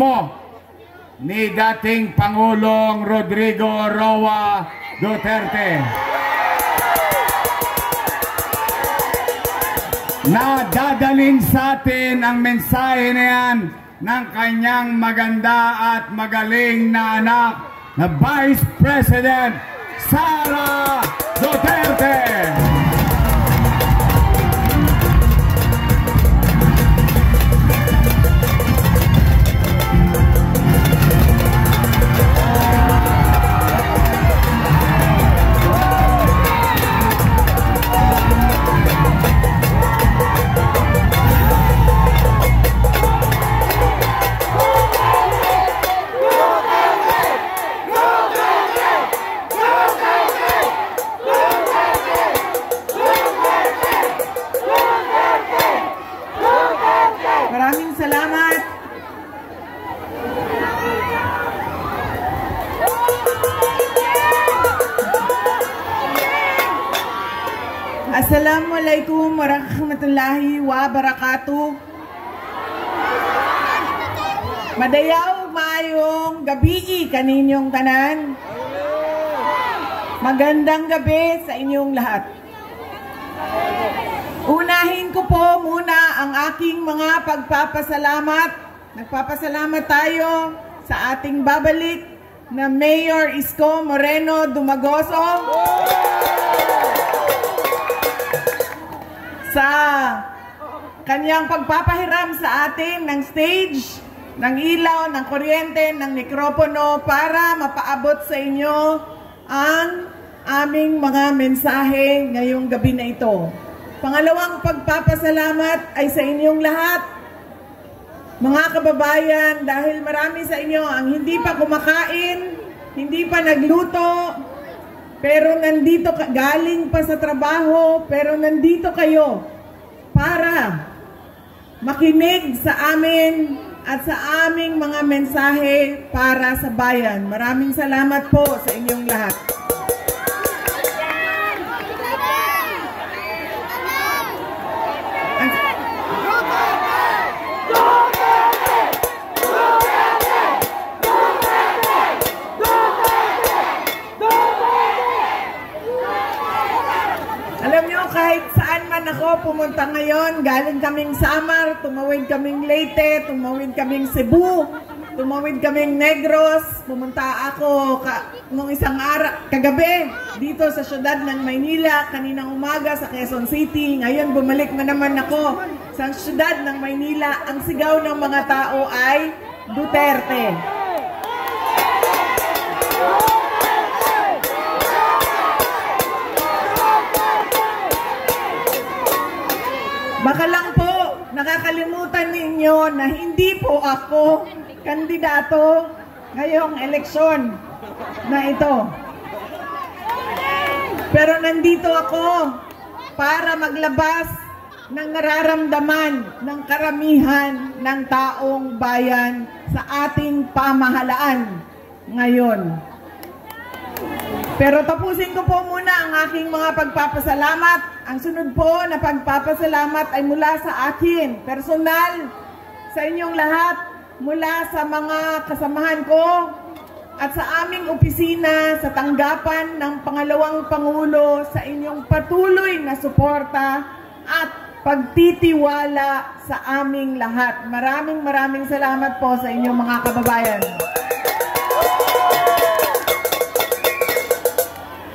mismo ni dating Pangulong Rodrigo Roa Duterte na dadalhin sa atin ang mensahe na yan ng kanyang maganda at magaling na anak na Vice President Sara Duterte. Maraming salamat. Assalamualaikum warahmatullahi wabarakatuh. Madayaw mayong gabi kaninyong tanan. Magandang gabi sa inyong lahat. Unahin ko po muna ang aking mga pagpapasalamat. Nagpapasalamat tayo sa ating babalik na Mayor Isko Moreno Dumagoso sa kanyang pagpapahiram sa atin ng stage, ng ilaw, ng kuryente, ng mikropono para mapaabot sa inyo ang aming mga mensahe ngayong gabi na ito. Pangalawang pagpapasalamat ay sa inyong lahat, mga kababayan, dahil marami sa inyo ang hindi pa kumakain, hindi pa nagluto, pero nandito, galing pa sa trabaho, pero nandito kayo para makinig sa amin at sa aming mga mensahe para sa bayan. Maraming salamat po sa inyong lahat. Kahit saan man ako pumunta ngayon, galing kaming Samar, tumawid kaming Leyte, tumawid kaming Cebu, tumawid kaming Negros, pumunta ako nung isang araw, kagabi, dito sa syudad ng Maynila, kaninang umaga sa Quezon City. Ngayon bumalik na naman ako sa syudad ng Maynila. Ang sigaw ng mga tao ay Duterte. Baka lang po, nakakalimutan ninyo na hindi po ako kandidato ngayong eleksyon na ito. Pero nandito ako para maglabas ng nararamdaman ng karamihan ng taong bayan sa ating pamahalaan ngayon. Pero tapusin ko po muna ang aking mga pagpapasalamat. Ang sunod po na pagpapasalamat ay mula sa akin, personal, sa inyong lahat, mula sa mga kasamahan ko at sa aming opisina sa tanggapan ng pangalawang Pangulo sa inyong patuloy na suporta at pagtitiwala sa aming lahat. Maraming salamat po sa inyong mga kababayan.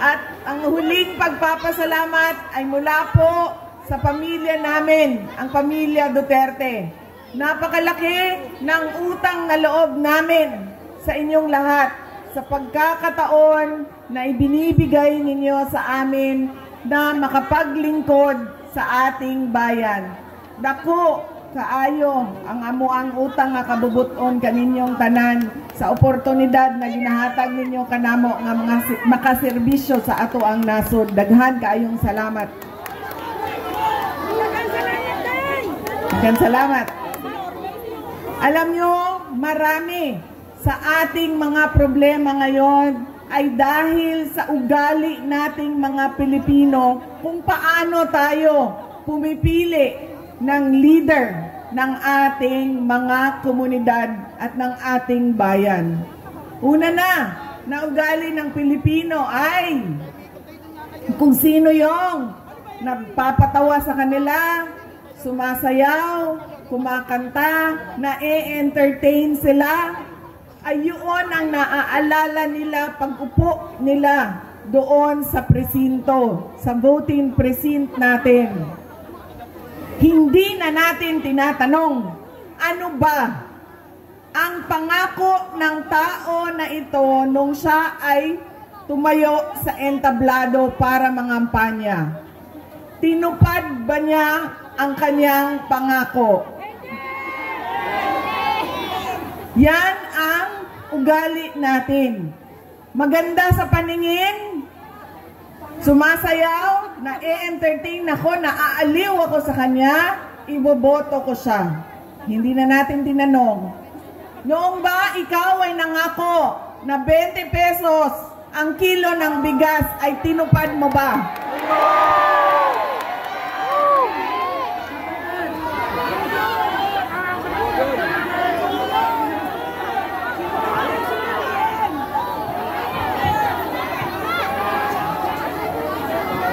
At ang huling pagpapasalamat ay mula po sa pamilya namin, ang pamilya Duterte. Napakalaki ng utang na loob namin sa inyong lahat sa pagkakataon na ibinibigay ninyo sa amin na makapaglingkod sa ating bayan. Dako kaayo ang amuang utang nga kabubuton kaninyong tanan sa oportunidad na ginahatag ninyo kanamo nga mga makaserbisyo sa ato ang nasod. Daghan kaayong salamat. Daghan salamat. Alam nyo, marami sa ating mga problema ngayon ay dahil sa ugali nating mga Pilipino kung paano tayo pumipili ng leader ng ating mga komunidad at ng ating bayan. Una na ugali ng Pilipino ay kung sino yung nagpapatawa sa kanila, sumasayaw, kumakanta, na-entertain sila, ay yun ang naaalala nila pag-upo nila doon sa presinto, sa voting precinct natin. Hindi na natin tinatanong, ano ba ang pangako ng tao na ito nung siya ay tumayo sa entablado para mangampanya. Tinupad ba niya ang kanyang pangako? Yan ang ugali natin. Maganda sa paningin, sumasayaw, na-entertain ako, naaaliw ako sa kanya, iboboto ko siya. Hindi na natin tinanong, noong ba ikaw ay nangako na 20 pesos ang kilo ng bigas ay tinupad mo ba?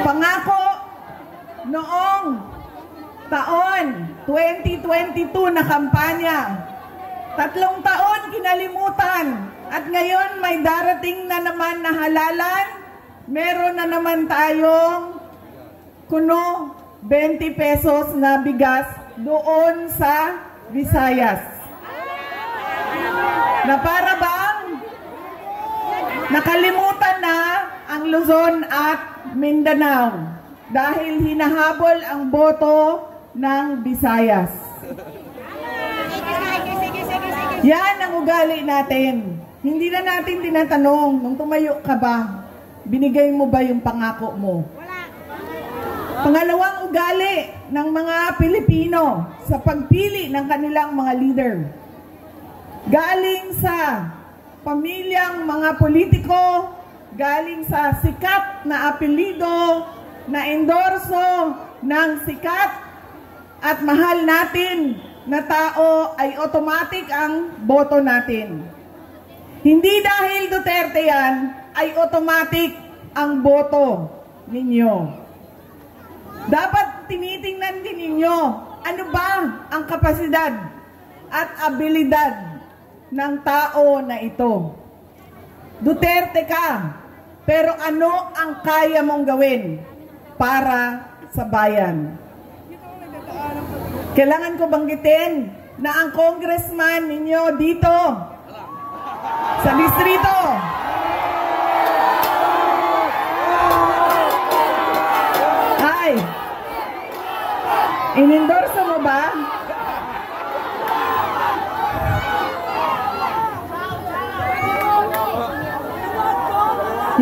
Pangako noong taon 2022 na kampanya, 3 taon kinalimutan at ngayon may darating na naman na halalan. Meron na naman tayong kuno 20 pesos na bigas doon sa Visayas. Na para bang nakalimutan na ang Luzon at Mindanao dahil hinahabol ang boto ng Visayas. Yan ang ugali natin. Hindi na natin tinatanong, nung tumayo ka ba, binigay mo ba yung pangako mo? Pangalawang ugali ng mga Pilipino sa pagpili ng kanilang mga leader. Galing sa pamilyang mga politiko, galing sa sikat na apelido, na endorso ng sikat at mahal natin na tao ay automatic ang boto natin. Hindi dahil Duterte yan, ay automatic ang boto ninyo. Dapat tinitingnan din ninyo, ano ba ang kapasidad at abilidad ng tao na ito. Duterte ka, pero ano ang kaya mong gawin para sa bayan? Kailangan ko banggitin na ang congressman ninyo dito sa distrito ay inendorso mo ba?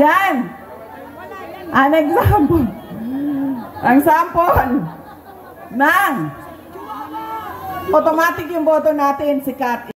Yan an example, ang sample ng automatic yung boto natin, sikat.